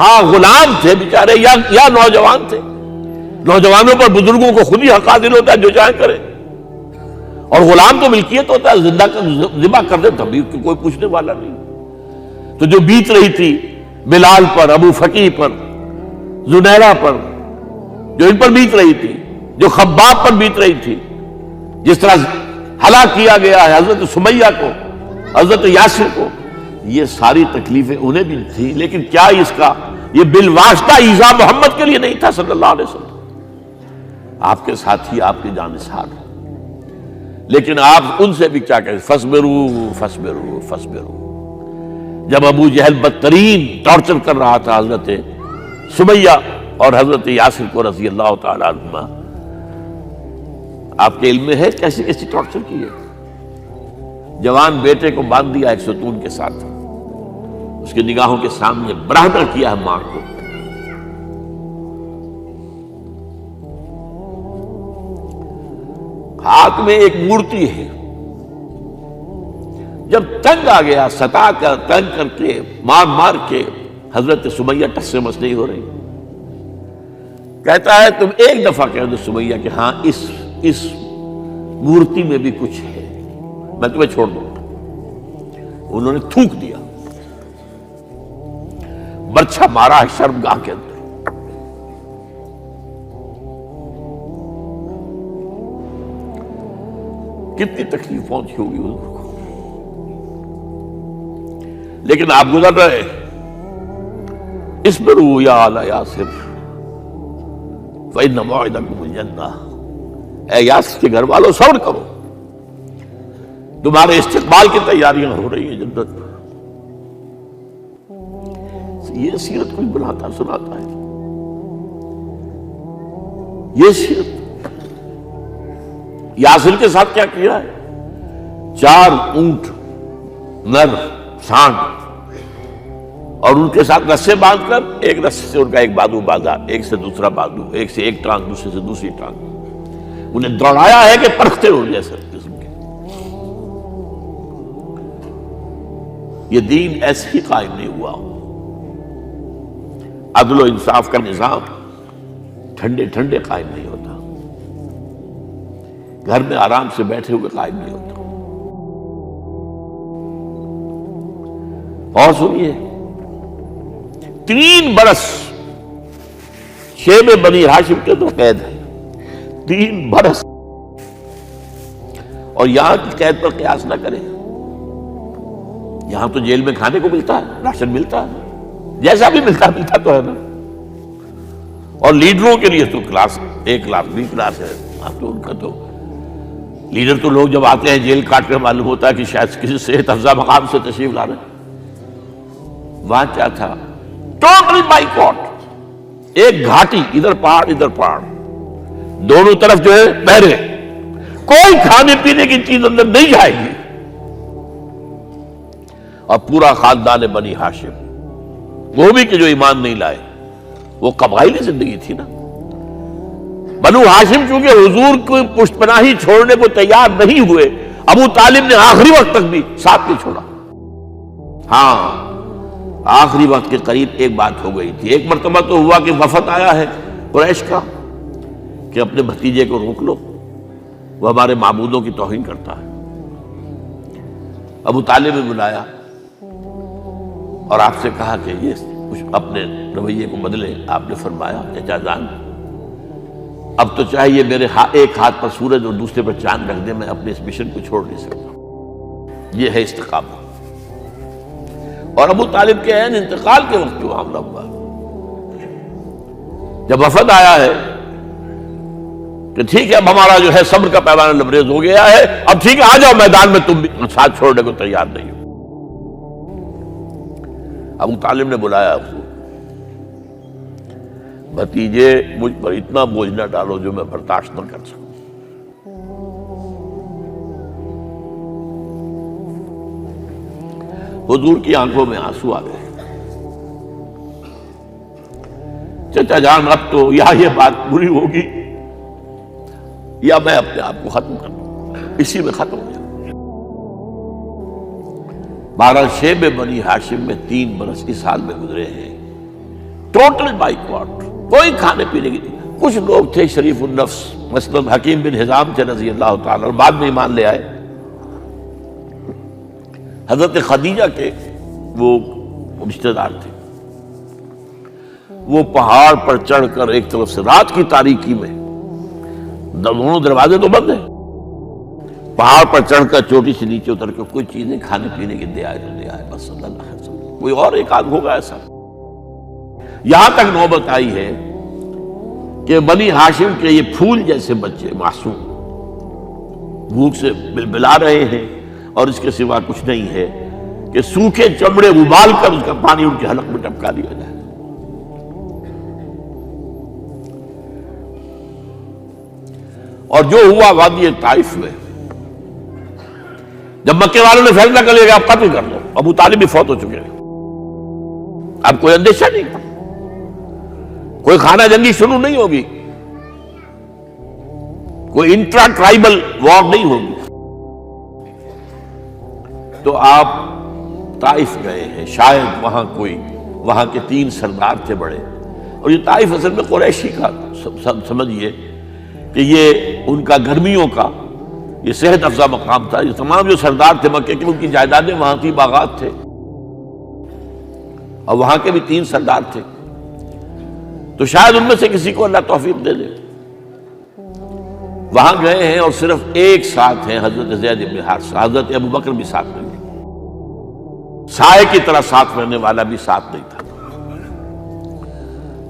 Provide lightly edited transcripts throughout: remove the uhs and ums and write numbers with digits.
ہاں غلام تھے بیچارے یا نوجوان تھے. نوجوانوں پر بزرگوں کو خود ہی حق حاصل ہوتا ہے، جو چاہے کرے. اور غلام تو ملکیت ہوتا ہے، زندہ ذبح کر دے تبھی کوئی پوچھنے والا نہیں. تو جو بیت رہی تھی بلال پر، ابو فقیہ پر، زنیرہ پر، جو ان پر بیت رہی تھی، جو خباب پر بیت رہی تھی، جس طرح ہلاک کیا گیا ہے حضرت سمیہ کو، حضرت یاسر کو، یہ ساری تکلیفیں انہیں بھی تھی. لیکن کیا اس کا یہ بالواسطہ ایذا محمد کے لیے نہیں تھا صلی اللہ علیہ وسلم. آپ کے ساتھی آپ کی جانثار. لیکن آپ ان سے بھی کیا کہیں، فصبروا فصبروا فصبروا. جب ابو جہل بدترین ٹارچر کر رہا تھا حضرت سمیہ اور حضرت یاسر کو رضی اللہ تعالی عنہما، آپ کے علم میں ہے کیسی کیسی ٹارچر کی ہے. جوان بیٹے کو باندھ دیا ایک ستون کے ساتھ، اس کی نگاہوں کے سامنے برہنہ کیا ہے ماں کو. ہاتھ میں ایک مورتی ہے. جب تنگ آ گیا، ستا کر تنگ کر کے مار مار کے حضرت سمیہ ٹس سے مس نہیں ہو رہی. کہتا ہے تم ایک دفعہ کہہ دو سمیہ کہ ہاں اس مورتی میں بھی کچھ ہے، میں تمہیں چھوڑ دوں گا. انہوں نے تھوک دیا، برچھا مارا ہے شرمگاہ کے اندر. کتنی تکلیف پہنچی ہوگی حضور کو. لیکن آپ گزر رہے. اصبروا یا آل یاسر فإن موعدکم الجنہ. اے یاسر کے گھر والوں صبر کرو، تمہارے استقبال کی تیاریاں ہو رہی ہیں جنت. یہ سیرت کوئی بناتا سناتا ہے، یہ سیرت. یاسر کے ساتھ کیا کیا ہے؟ 4 اونٹ نر سانڈ، اور ان کے ساتھ رسے باندھ کر ایک رسے سے ان کا ایک بازو باندھا، ایک سے دوسرا بازو، ایک سے ایک ٹانگ، دوسرے سے دوسری ٹانگ. انہیں دوڑایا ہے کہ پرکھتے ہو جیسے قسم کے. یہ دین ایسے ہی قائم نہیں ہوا. عدل و انصاف کا نظام ٹھنڈے ٹھنڈے قائم نہیں ہوتا، گھر میں آرام سے بیٹھے ہوئے قائم نہیں ہوتا. اور سنیے، 3 برس شیب بنی ہاشم کے تو قید ہے. 3 برس. اور یہاں کی قید پر قیاس نہ کریں. یہاں تو جیل میں کھانے کو ملتا ہے، راشن ملتا ہے، جیسا بھی ملتا تو ہے نا. اور لیڈروں کے لیے تو class A class B class ہے. اب تو ان کا تو لیڈر تو لوگ جب آتے ہیں جیل کاٹ کر معلوم ہوتا ہے کہ شاید کسی صحت افزا مقام سے تشریف لا رہے ہیں. وہاں کیا تھا؟ Total boycott. ایک گھاٹی، ادھر پہاڑ ادھر پہاڑ، دونوں طرف جو ہے پہرے. کوئی کھانے پینے کی چیز اندر نہیں جائے گی. اور پورا خاندان بنی ہاشم، وہ بھی کہ جو ایمان نہیں لائے، وہ قبائلی زندگی تھی نا. بنو ہاشم چونکہ حضور کو پشت پناہی چھوڑنے کو تیار نہیں ہوئے، ابو طالب نے آخری وقت تک بھی ساتھ نہیں چھوڑا. ہاں آخری وقت کے قریب ایک بات ہو گئی تھی. ایک مرتبہ تو ہوا کہ وفد آیا ہے قریش کا کہ اپنے بھتیجے کو روک لو، وہ ہمارے معبودوں کی توہین کرتا ہے. ابو طالب نے بلایا اور آپ سے کہا کہ یہ کچھ اپنے رویے کو بدلے. آپ نے فرمایا چچا جان، اب تو چاہیے میرے ایک ہاتھ پر سورج اور دوسرے پر چاند رکھ دے، میں اپنے اس مشن کو چھوڑ نہیں سکتا. یہ ہے استقامت. اور ابو طالب کے عین انتقال کے وقت جو معاملہ ہوا، جب وفد آیا ہے کہ ٹھیک ہے اب ہمارا جو ہے صبر کا پیمانہ لبریز ہو گیا ہے، اب ٹھیک ہے آ جاؤ میدان میں، تم بھی ساتھ چھوڑنے کو تیار نہیں ہو. ابو طالب نے بلایا اس کو، بھتیجے مجھ پر اتنا بوجھ نہ ڈالو جو میں برداشت نہ کر سکوں. حضور کی آنکھوں میں آنسو آ گئے. چچا جان اب تو یا یہ بات بری ہوگی یا میں اپنے آپ کو ختم کر دوں، اسی میں ختم ہو جاؤں. 12 شیب بنی ہاشم میں 3 برس اس حال میں گزرے ہیں ٹوٹل بائیکاٹ، کوئی کھانے پینے کی نہیں۔ کچھ لوگ تھے شریف النفس، مثلا حکیم بن حزام تھے رضی اللہ تعالیٰ اور بعد میں ایمان لے آئے، حضرت خدیجہ کے وہ رشتہ دار تھے۔ وہ پہاڑ پر چڑھ کر ایک طرف سے رات کی تاریکی میں، دونوں دروازے تو بند ہیں، پہاڑ پر چڑھ کر چوٹی سے نیچے اتر کر کوئی چیزیں کھانے پینے کے دے آئے تو دے آئے، بس اللہ علیہ وسلم۔ کوئی اور ایک آدھ ہوگا ایسا۔ یہاں تک نوبت آئی ہے کہ بنی ہاشم کے یہ پھول جیسے بچے معصوم بھوک سے بلبلا رہے ہیں، اور اس کے سوا کچھ نہیں ہے کہ سوکھے چمڑے ابال کر اس کا پانی ان کے حلق میں ٹپکا دیا جائے۔ اور جو ہوا وادی طائف میں، جب مکے والوں نے فیصلہ کر لیا کہ آپ قتل کر دو، ابو طالب بھی فوت ہو چکے ہیں، اب کوئی اندیشہ نہیں، کوئی خانہ جنگی شروع نہیں ہوگی، کوئی انٹرا ٹرائبل وار نہیں ہوگی، تو آپ طائف گئے ہیں۔ شاید وہاں کے 3 سردار تھے بڑے، اور یہ طائف اصل میں قریشی کا سمجھیے کہ یہ ان کا گرمیوں کا یہ صحت افزا مقام تھا۔ یہ تمام جو سردار تھے مکے کے، ان کی جائیدادیں وہاں تھی، باغات تھے، اور وہاں کے بھی 3 سردار تھے، تو شاید ان میں سے کسی کو اللہ توفیق دے دے۔ وہاں گئے ہیں اور صرف ایک ساتھ ہیں، حضرت زید بن حارثہ، حضرت ابو بکر بھی ساتھ نہیں، سائے کی طرح ساتھ رہنے والا بھی ساتھ نہیں تھا۔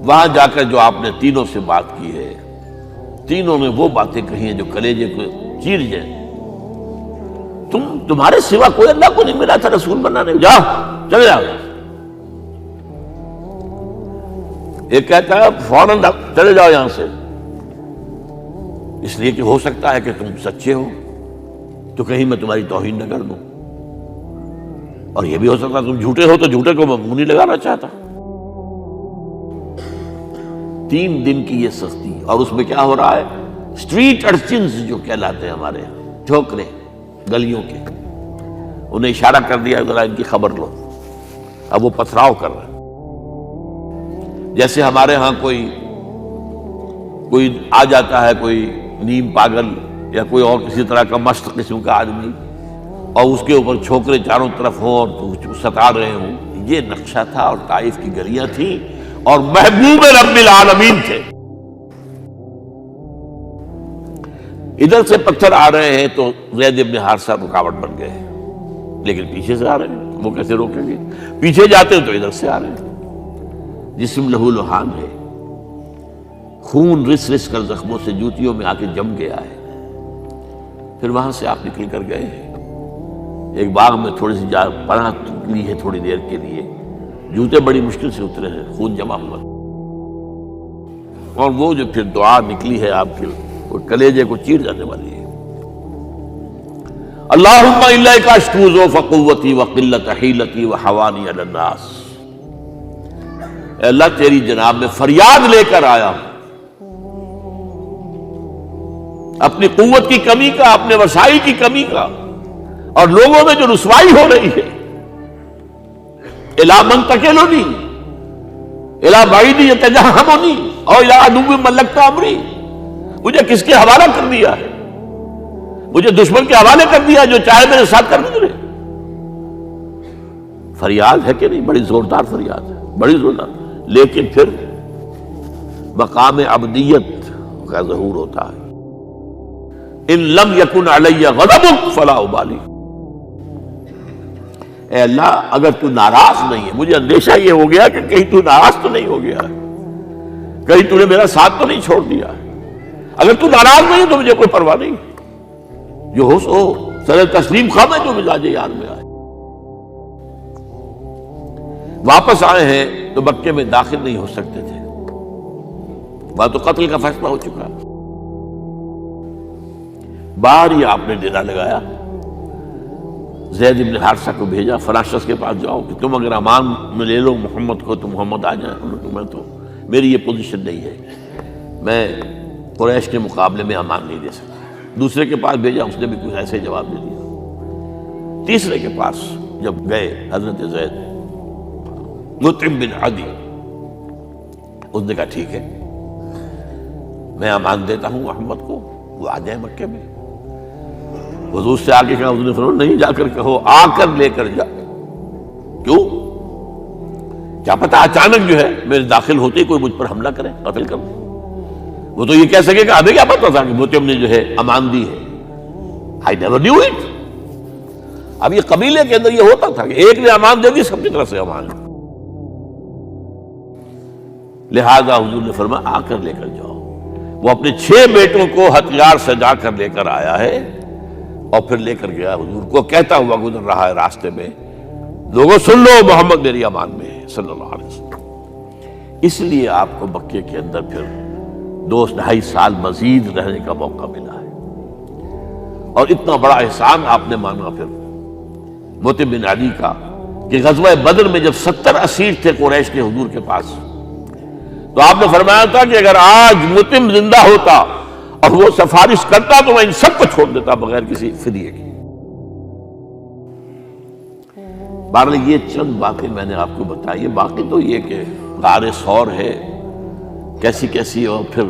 وہاں جا کر جو آپ نے تینوں سے بات کی ہے، تینوں نے وہ باتیں کہی ہیں جو کلیجے کو چیر جائیں۔ تمہارے سوا کوئی اللہ کو نہیں ملا تھا رسول بنانے، جاؤ چلے جاؤ۔ ایک کہتا ہے فوراً چلے جاؤ یہاں سے، اس لیے کہ ہو سکتا ہے کہ تم سچے ہو تو کہیں میں تمہاری توہین نہ کر دوں، اور یہ بھی ہو سکتا ہے تم جھوٹے ہو تو جھوٹے کو میں منہ نہیں لگانا چاہتا۔ 3 دن کی یہ سختی، اور اس میں کیا ہو رہا ہے، اسٹریٹ ارچنز جو کہلاتے ہیں ہمارے یہاں، ٹھوکرے گلیوں کے، انہیں اشارہ کر دیا ذرا ان کی خبر لو، اب وہ پتھراؤ کر رہے ہیں۔ جیسے ہمارے ہاں کوئی آ جاتا ہے، کوئی نیم پاگل یا کوئی اور کسی طرح کا مست قسم کا آدمی، اور اس کے اوپر چھوکرے چاروں طرف ہوں اور ستا رہے ہوں، یہ نقشہ تھا، اور طائف کی گلیاں تھیں، اور محبوب رب العالمین تھے۔ ادھر سے پتھر آ رہے ہیں تو زید بن حارثہ رکاوٹ بن گئے، لیکن پیچھے سے آ رہے ہیں، وہ کیسے روکیں گے؟ پیچھے جاتے ہیں تو ادھر سے آ رہے ہیں۔ جسم لہو لہان ہے، خون رس رس کر زخموں سے جوتیوں میں آ کے جم گیا ہے۔ پھر وہاں سے آپ نکل کر گئے ہیں، ایک باغ میں تھوڑی سی پناہ لی ہے تھوڑی دیر کے لیے، جوتے بڑی مشکل سے اترے ہیں، خون جمع ہوا، اور وہ جو پھر دعا نکلی ہے آپ کی، وہ کلیجے کو چیر جانے والی ہے۔ اللہم الیک اشکو ضعف قوتی وقلت حیلتی وحوانی علی الناس، اے اللہ تیری جناب میں فریاد لے کر آیا ہوں، اپنی قوت کی کمی کا، اپنے وسائل کی کمی کا، اور لوگوں میں جو رسوائی ہو رہی ہے، الی من تکلنی الی بعید یتجہمنی او الی عدو ملکت امری، مجھے کس کے حوالہ کر دیا ہے، مجھے دشمن کے حوالے کر دیا جو چاہے میرے ساتھ کر گزرے۔ فریاد ہے کہ نہیں؟ بڑی زوردار فریاد ہے، بڑی زوردار، لیکن پھر مقام عبدیت کا ظہور ہوتا ہے۔ ان لم یکن علی غضبک فلا ابالی، اے اللہ اگر تو ناراض نہیں ہے، مجھے اندیشہ یہ ہو گیا کہ کہیں تو ناراض تو نہیں ہو گیا ہے، کہیں تو نے میرا ساتھ تو نہیں چھوڑ دیا ہے، اگر تو ناراض نہیں تو مجھے کوئی پرواہ نہیں، جو ہو سو سر تسلیم خواہ جو مزاج یار میں آئے۔ واپس آئے ہیں تو مکے میں داخل نہیں ہو سکتے تھے، وہاں تو قتل کا فیصلہ ہو چکا۔ باہر ہی آپ نے ڈیرا لگایا، زید بن حارثہ کو بھیجا، فلاں شخص کے پاس جاؤ کہ تم اگر امان میں لے لو محمد کو تو محمد آ جائیں، میں تو میری یہ پوزیشن نہیں ہے، میں قریش کے مقابلے میں امان نہیں دے سکتا۔ دوسرے کے پاس بھیجا، اس نے بھی کچھ ایسے جواب دے دیا۔ تیسرے کے پاس جب گئے حضرت زید، مطعم بن عدی، اس نے کہا ٹھیک ہے، میں امان دیتا ہوں محمد کو، وہ آ جائے مکے میں۔ حضور سے آگے کہا، حضور نے فرمایا نہیں جا کر کہو، آ کر لے کر جا۔ کیوں؟ کیا پتہ اچانک جو ہے میرے داخل ہوتے ہی کوئی مجھ پر حملہ کرے، قتل کر دے۔ وہ تو یہ کہہ سکے کہ ہمیں کیا پتہ تھا کہ مطعم نے جو ہے امان دی ہے، I never knew it۔ اب یہ قبیلے کے اندر یہ ہوتا تھا کہ ایک نے امان دے دی، سب کی طرف سے امان۔ لہذا حضور نے فرمایا آ کر لے کر جاؤ۔ وہ اپنے 6 بیٹوں کو ہتھیار سجا کر لے کر آیا ہے اور پھر لے کر گیا حضور کو، کہتا ہوا گزر رہا ہے راستے میں، لوگوں سن لو محمد میری امان میں ہے صلی اللہ علیہ وسلم۔ اس لیے آپ کو مکے کے اندر پھر 2-2.5 سال مزید رہنے کا موقع ملا ہے، اور اتنا بڑا احسان آپ نے مانا پھر مطعم بن عدی کا کہ غزوہ بدر میں جب 70 اسیر تھے قریش کے حضور کے پاس، تو آپ نے فرمایا تھا کہ اگر آج مطعم زندہ ہوتا اور وہ سفارش کرتا تو میں ان سب کو چھوڑ دیتا بغیر کسی فدیے کے۔ بہرحال یہ چند باتیں میں نے آپ کو بتائی، باقی تو یہ کہ غار ثور ہے کیسی کیسی، اور پھر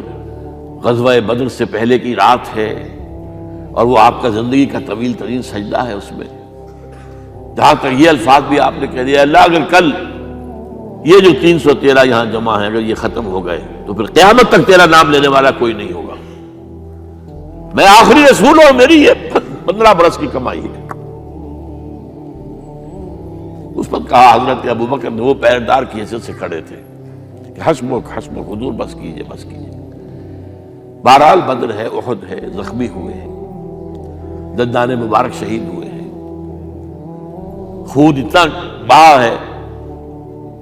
غزوہ بدر سے پہلے کی رات ہے، اور وہ آپ کا زندگی کا طویل ترین سجدہ ہے اس میں، جہاں تک یہ الفاظ بھی آپ نے کہہ دیا اللہ اگر کل یہ جو 313 یہاں جمع ہیں اگر یہ ختم ہو گئے تو پھر قیامت تک تیرا نام لینے والا کوئی نہیں ہوگا، میں آخری رسول ہوں، میری یہ 15 برس کی کمائی ہے۔ اس وقت کہا حضرت ابوبکر نے، وہ پہرےدار کی حیثیت سے کھڑے تھے کہ حسبک حسبک حضور بس کیجئے بس کیجئے۔ بہرحال بدر ہے، احد ہے، زخمی ہوئے ہیں، دندان مبارک شہید ہوئے ہیں، خون اتنا بہا ہے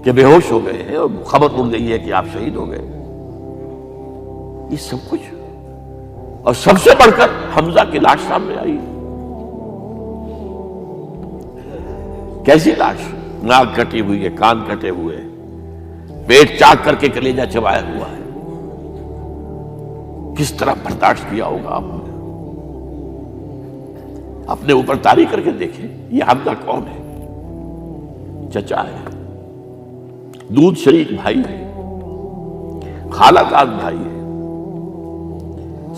کہ بے ہوش ہو گئے ہیں، اور خبر اڑ گئی ہے کہ آپ شہید ہو گئے۔ یہ سب کچھ، اور سب سے بڑھ کر حمزہ کی لاش سامنے آئی۔ کیسی لاش؟ ناک کٹی ہوئی ہے، کان کٹے ہوئے ہیں، پیٹ چاک کر کے کلیجہ چبایا ہوا ہے۔ کس طرح برداشت کیا ہوگا آپ نے؟ اپنے اوپر تاری کر کے دیکھیں، یہ حمزہ کون ہے؟ چچا ہے، دودھ شریک بھائی ہے، خالہ زاد بھائی ہے،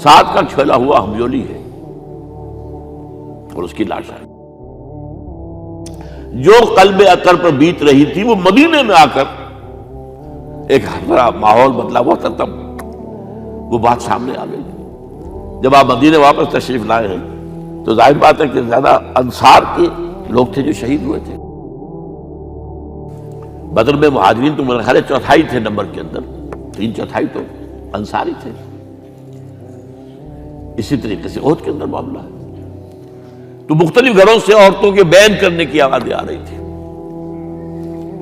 ساتھ کا کھیلا ہوا ہمجولی ہے، اور اس کی لاش ہے۔ جو قلب اطہر پر بیت رہی تھی وہ مدینے میں آ کر ایک بڑا ماحول بدلا ہوا تھا، تب وہ بات سامنے آ گئی۔ جب آپ مدینے واپس تشریف لائے ہیں تو ظاہر بات ہے کہ زیادہ انصار کے لوگ تھے جو شہید ہوئے تھے۔ بدر میں مہاجرین تو میرے خیال ہے 1/4 تھے نمبر کے اندر، 3/4 تو انصاری تھے۔ اسی طریقے سے احد کے اندر معاملہ ہے، تو مختلف گھروں سے عورتوں کے بین کرنے کی آوازیں آ رہی تھی،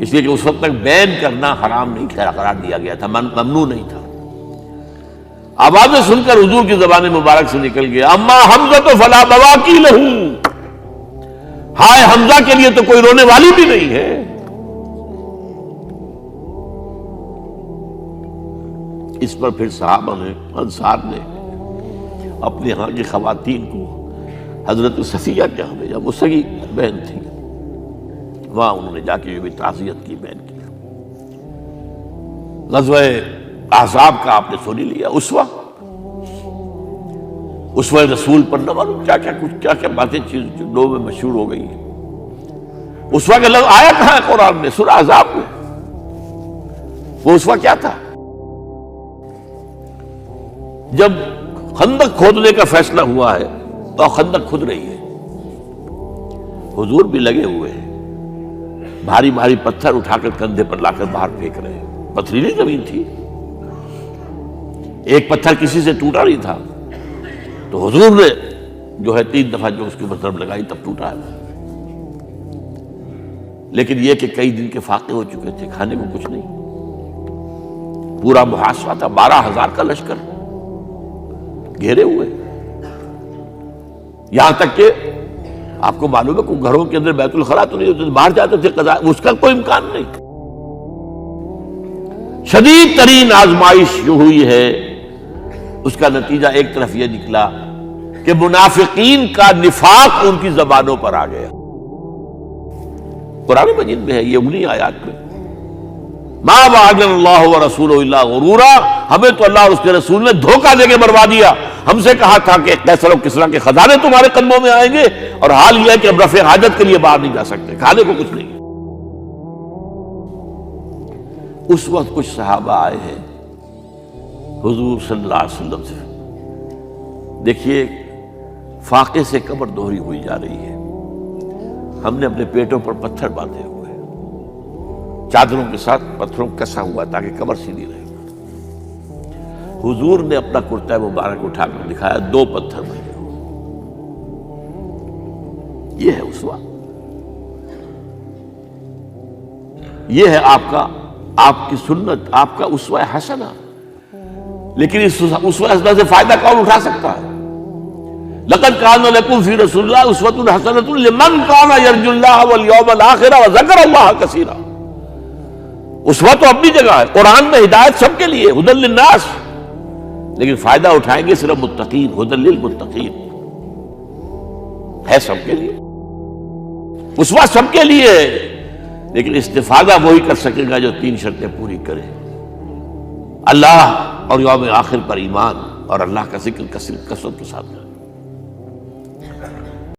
اس لیے کہ اس وقت تک بین کرنا حرام نہیں قرار دیا گیا تھا، ممنوع نہیں تھا۔ آوازیں سن کر حضور کی زبان مبارک سے نکل گیا اما حمزہ تو فلا بواکی لہو، ہائے حمزہ کے لیے تو کوئی رونے والی بھی نہیں ہے۔ اس پر پھر صحابہ نے، انصار نے اپنے ہاں کی خواتین کو حضرت صفیہ کے ہاں بھیجا، وہ سگی بہن تھی، وہاں انہوں نے جا کے یہ بھی تعزیت کی بہن کی۔ غزوہ احزاب کا آپ نے سنی لیا، اسوہ رسول پر نہ معلوم کیا کیا باتیں چیز لوگوں میں مشہور ہو گئی ہیں۔ اسوہ کا لفظ آیا کہاں ہے قرآن میں؟ سورہ احزاب میں۔ وہ اسوہ کیا تھا؟ جب خندق کھودنے کا فیصلہ ہوا ہے تو خندق کھود رہی ہے، حضور بھی لگے ہوئے ہیں، بھاری بھاری پتھر اٹھا کر کندھے پر لا کر باہر پھینک رہے ہیں، پتھریلی زمین تھی، ایک پتھر کسی سے ٹوٹا نہیں تھا، تو حضور نے جو ہے 3 دفعہ جو اس کے اوپر ضرب لگائی تب ٹوٹا ہے۔ لیکن یہ کہ کئی دن کے فاقے ہو چکے تھے، کھانے کو کچھ نہیں، پورا محاصرہ تھا، 12,000 کا لشکر گھیرے ہوئے، یہاں تک کہ آپ کو معلوم ہے کہ گھروں کے اندر بیت الخلا تو نہیں ہوتے، باہر جاتے تھے قضاء، اس کا کوئی امکان نہیں۔ شدید ترین آزمائش جو ہوئی ہے اس کا نتیجہ ایک طرف یہ نکلا کہ منافقین کا نفاق ان کی زبانوں پر آ گیا۔ قرآن مجید میں ہے یہ انہی آیات میں، ما وعدنا اللہ ورسولہ الا غرورا، ہمیں تو اللہ اور اس کے رسول نے دھوکہ دے کے مروا دیا۔ ہم سے کہا تھا کہ قیصر و کسریٰ کے خزانے تمہارے قدموں میں آئیں گے، اور حال یہ ہے کہ اب رفع حاجت کے لیے باہر نہیں جا سکتے، کھانے کو کچھ نہیں۔ اس وقت کچھ صحابہ آئے ہیں حضور صلی اللہ علیہ وسلم سے، دیکھیے فاقے سے کمر دوہری ہوئی جا رہی ہے، ہم نے اپنے پیٹوں پر پتھر باندھے ہوئے، چادروں کے ساتھ پتھروں کسا ہوا تاکہ کمر سیدھی رہے۔ حضور نے اپنا کرتا مبارک اٹھا کر دکھایا، 2 پتھر بنے۔ یہ ہے اسوہ، یہ ہے آپ کی سنت، آپ کا اسوہ حسنہ۔ لیکن اس اسوہ حسنہ سے فائدہ کون اٹھا سکتا ہے؟ لقد کان لکم فی رسول اللہ اسوۃ حسنۃ لمن کان یرجو اللہ والیوم الآخر وذکر اللہ کثیرا۔ اسوہ تو اپنی جگہ ہے، قرآن میں ہدایت سب کے لیے، ھدی للناس، لیکن فائدہ اٹھائیں گے صرف متقین، ھدی للمتقین ہے سب کے لیے، اسوہ سب کے لیے ہے، لیکن استفادہ وہی کر سکے گا جو 3 شرطیں پوری کرے: اللہ اور یوم آخر پر ایمان، اور اللہ کا ذکر کثرت کے ساتھ کرے۔